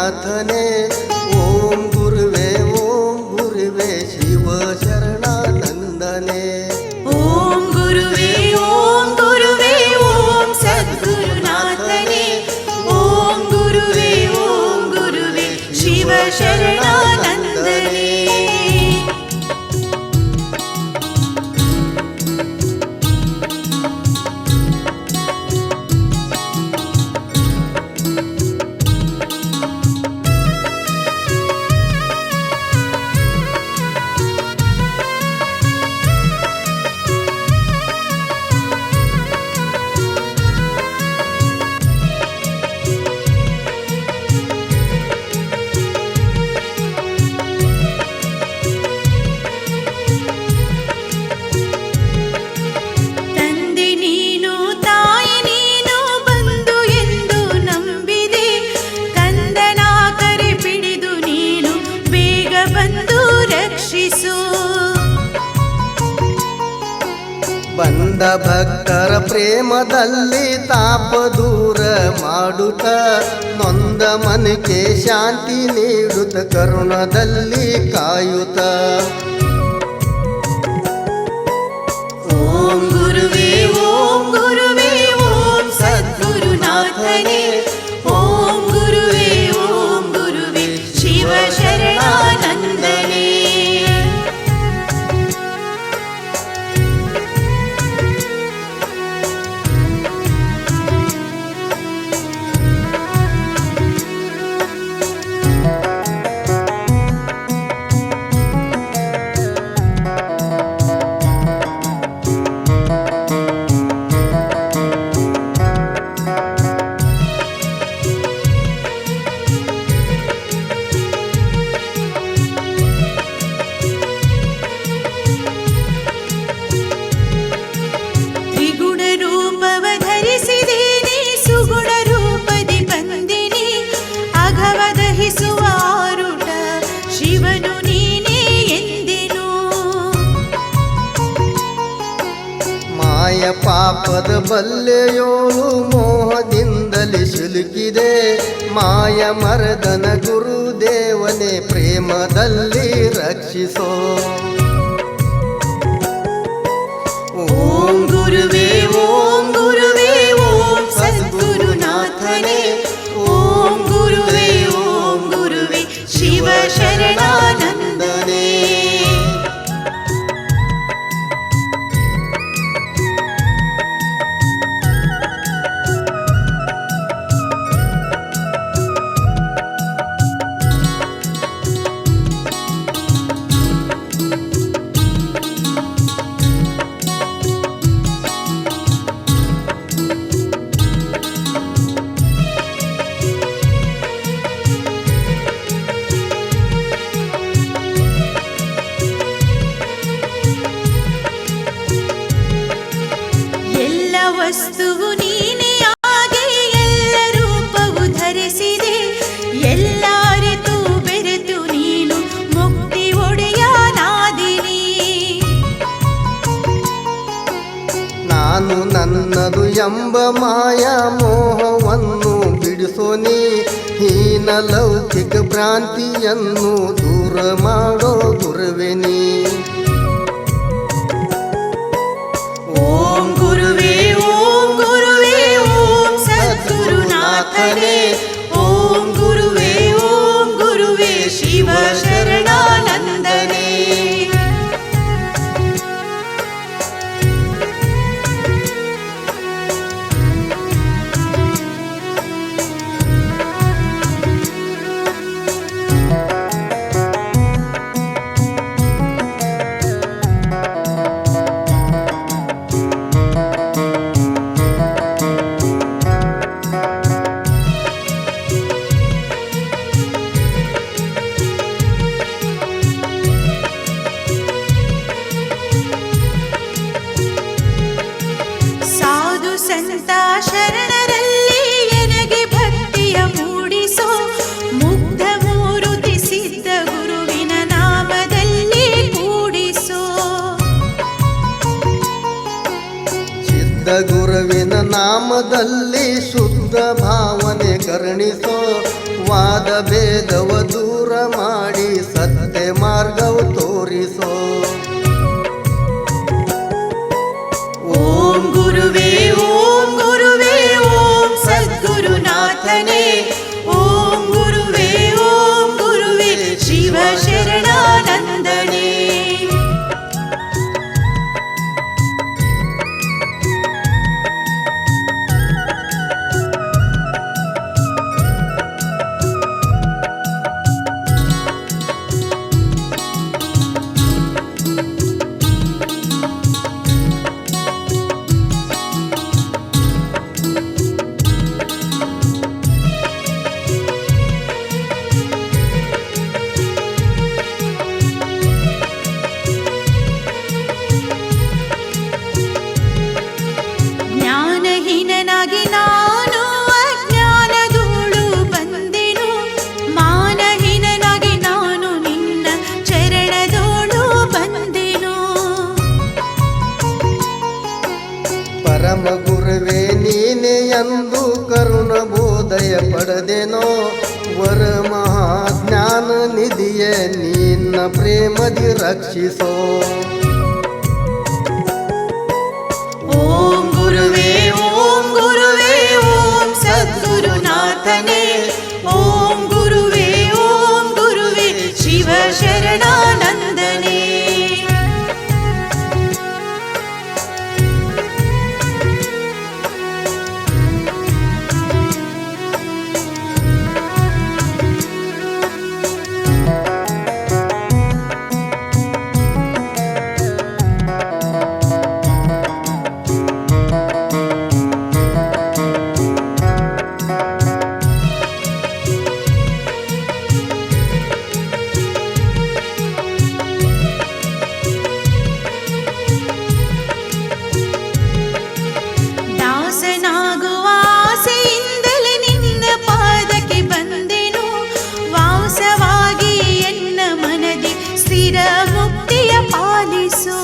ಸದ್ಗುರುನಾಥನೇ ಓಂ ಗುರುವೇ ಶಿವ ಶರಣಾನಂದನೇ ಓಂ ಗುರುವೇ ಓಂ ಸದ್ಗುರುನಾಥನೇ ಓಂ ಗುರುವೇ ಶಿವ ಶರಣಾನಂದನೇ ಬಂದ ಭಕ್ತರ ಪ್ರೇಮದಲ್ಲಿ ತಾಪ ದೂರ ಮಾಡುತ್ತ ನೊಂದ ಮನಕ್ಕೆ ಶಾಂತಿ ನೀಡುತ್ತ ಕರುಣದಲ್ಲಿ ಕಾಯುತ್ತ ಓಂ ಗುರುವೇ ಓಂ ಸದ್ಗುರುನಾಥನೇ ಓಂ ಗುರುವೇ ಶಿವ ಶರಣಾನಂದನೇ ಪಾಪದ ಬಲ್ಲೆಯೋಳು ಮೋಹದಿಂದಲೇ ಸಿಲುಕಿದೆ ಮಾಯ ಮರದನ ಗುರುದೇವನೇ ಪ್ರೇಮದಲ್ಲಿ ರಕ್ಷಿಸೋ ಓಂ ಗುರುವೇ ಓಂ ಸದ್ಗುರುನಾಥನೇ ಓಂ ಗುರುವೇ ಶಿವ ಶರಣಾನಂದನೇ ವಸ್ತುವು ನೀನೇ ಆಗಿ ಎಲ್ಲ ರೂಪವು ಧರಿಸಿದೆ ಎಲ್ಲ ಅರಿತು ಬೆರೆತು ನೀನು ಮುಕ್ತಿ ಒಡೆಯನಾದಿನಿ ನಾನು ನನ್ನದು ಎಂಬ ಮಾಯ ಮೋಹವನ್ನು ಬಿಡಿಸೋನಿ ಹೀನ ಲೌಕಿಕ ಭ್ರಾಂತಿಯನ್ನು ದೂರ ಮಾಡೋ ಗುರುವೆನಿ ಓಂ ಗುರುವೇ ಓಂ ಸದ್ಗುರುನಾಥನೇ ಓಂ ಗುರುವೇ ಶಿವ ಶರಣಾನಂದನೇ ಸಂತ ಶರಣರಲ್ಲಿ ಎನಗೆ ಭಕ್ತಿಯ ಮೂಡಿಸೋ ಮುಗ್ಧ ಮೂರುತಿ ಸಿದ್ಧ ಗುರುವಿನ ನಾಮದಲ್ಲಿ ಕೂಡಿಸೋ ಸಿದ್ಧ ಗುರುವಿನ ನಾಮದಲ್ಲಿ ಶುದ್ಧ ಶುದ್ಧ ಭಾವನೆ ಕರುಣಿಸೋ ವಾದ ಭೇದವ ದೂರ ಮಾಡಿ ಸತ್ಯ ಮಾರ್ಗವು ತೋರಿಸೋ ಓಂ ಗುರುವೇ ಓಂ ಗುರುವೇ ಓಂ ಸದ್ಗುರುನಾಥನೇ ಓಂ ಗುರುವೇ ಶಿವ ಶರಣಾನಂದನೇ ಜ್ಞಾನಹೀನನಾಗಿ ನಾನು ಅಜ್ಞಾನಧೂಳು ಬಂದೆನು ಮಾನಹೀನನಾಗಿ ನಾನು ನಿನ್ನ ಚರಣದೋಳು ಬಂದೆನು ಪರಮ ಗುರುವೇ ನೀನೆ ಎಂದು ಕರುಣ ಬೋಧಯ ಪಡೆದೆನೋ ವರ ಮಹಾಜ್ಞಾನ ನಿಧಿಯ ನಿನ್ನ ಪ್ರೇಮದಿ ರಕ್ಷಿಸೋ ಓಂ ಗುರುವೇ ಓಂ ಸದ್ಗುರುನಾಥನೇ ಓಂ ಗುರುವೇ ಶಿವ ಶರಣಾನಂದನೇ ದಾಸನಾಗುವ ಆಸೆಯಿಂದಲೇ ನಿನ್ನ ಪಾದಕ್ಕೆ ಬಂದೆನು ವಾಸವಾಗಿ ಎನ್ನ ಮನದಿ ಸ್ಥಿರ ಮುಕ್ತಿಯ ಪಾಲಿಸೋ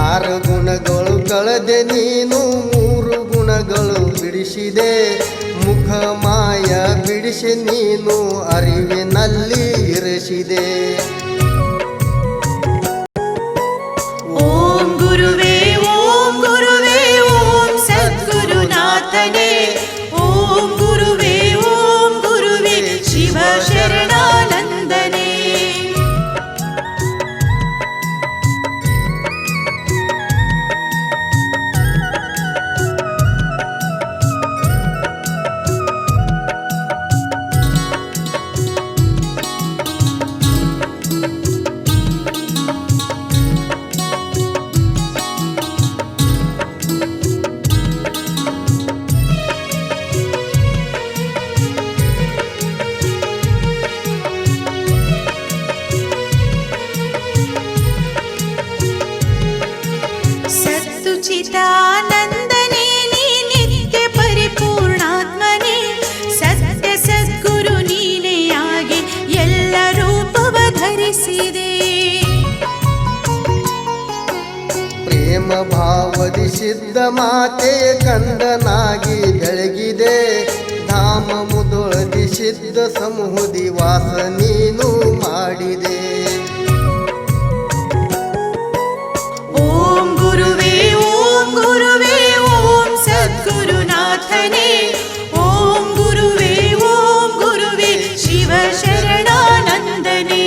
ಆರು ಗುಣಗಳು ಕಳೆದೆ ನೀನು ಮೂರು ಗುಣಗಳು ಬಿಡಿಸಿದೆ ಮುಖ ಮಾಯ ಬಿಡಿಸಿ ನೀನು ಅರಿವಿನಲ್ಲಿ ಇರಿಸಿದೆ ಓಂ ಗುರುವೇ ಓಂ ಸದ್ಗುರುನಾಥನೇ ಓಂ ಗುರುವೇ ಶಿವ ಶರಣಾನಂದನೇ ಸತ್ತುಚಿತಾನಂದನೇ ನೀ ನಿತ್ಯ ಪರಿಪೂರ್ಣಾತ್ಮನೇ ಸತ್ಯ ಸದ್ಗುರು ನೀನೆಯಾಗಿ ಎಲ್ಲ ರೂಪವ ಧರಿಸಿದೆ ಪ್ರೇಮ ಭಾವದಿ ಸಿದ್ಧ ಮಾತೆ ಕಂದನಾಗಿ ಬೆಳಗಿದೆ ಧಾಮ ಮುದೊಳದಿ ಸಿದ್ಧ ಸಮೂಹದಿ ವಾಸ ನೀನು ಮಾಡಿದೆ ಓಂ ಗುರುವೇ ಓಂ ಸದ್ಗುರುನಾಥನೇ ಓಂ ಗುರುವೇ ಶಿವ ಶರಣಾನಂದನೇ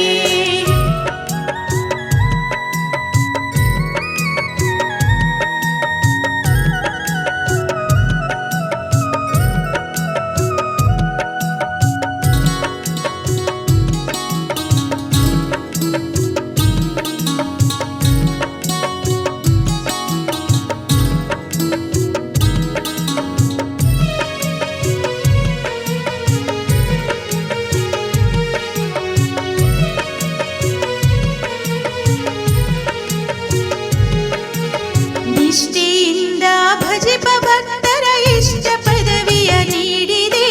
ನಿಷ್ಠೆಯಿಂದ ಭಜಿಪ ಭಕ್ತರ ಇಷ್ಟ ಪದವಿಯ ನೀಡಿದೆ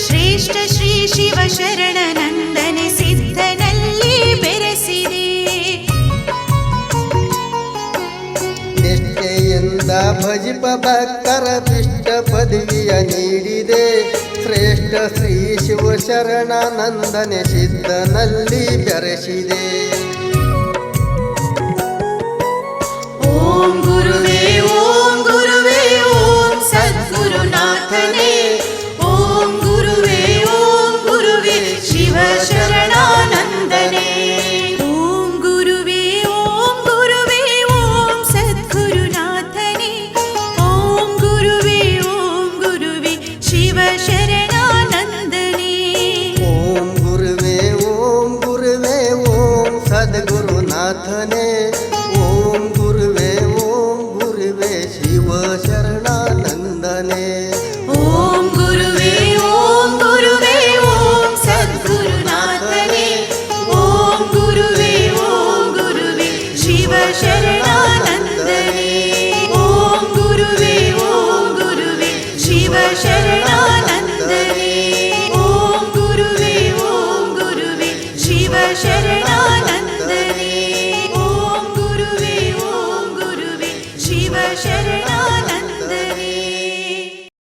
ಶ್ರೇಷ್ಠ ಶ್ರೀ ಶಿವ ಶರಣನಂದನೆ ಸಿದ್ಧನಲ್ಲಿ ಬೆರೆಸಿದೆ ನಿಷ್ಠೆಯಿಂದ ಭಜ ಭಜಿಪ ಭಕ್ತರದಿಷ್ಟ ಪದವಿಯ ನೀಡಿದೆ ಶ್ರೇಷ್ಠ ಶ್ರೀ ಶಿವ ಶರಣಾನಂದನೆ ಸಿದ್ಧನಲ್ಲಿ ಬೆರೆಸಿದೆ. ಓಂ ಗುರುವೇ ಓಂ ಗುರುವೇ ಓಂ ಸದ್ಗುರುನಾಥನೇ ಓಂ ಗುರುವೇ ಶಿವ ಶರಣಾನಂದನೇ. ಓಂ ಗುರುವೇ ಓಂ ಸದ್ಗುರುನಾಥನೇ ಓಂ ಗುರುವೇ ಶಿವ ಶರಣಾನಂದನೇ. ಓಂ ಗುರುವೇ ಓಂ ಸದ್ಗುರುನಾಥನೇ ಓಂ ಗುರುವೇ ಶಿವ ಶರಣಾನಂದನೇ. ಓಂ ಗುರುವೇ ಓಂ ಸದ್ಗುರುನಾಥನೇ ಓಂ ಗುರುವೇ ಶಿವ ಶರಣಾನಂದನೇ. ಓಂ ಗುರುವೇ ಶಿವ ಶರಣಾನಂದನೇ. ಓಂ ಗುರುವೇ ಶಿವ ಶರಣ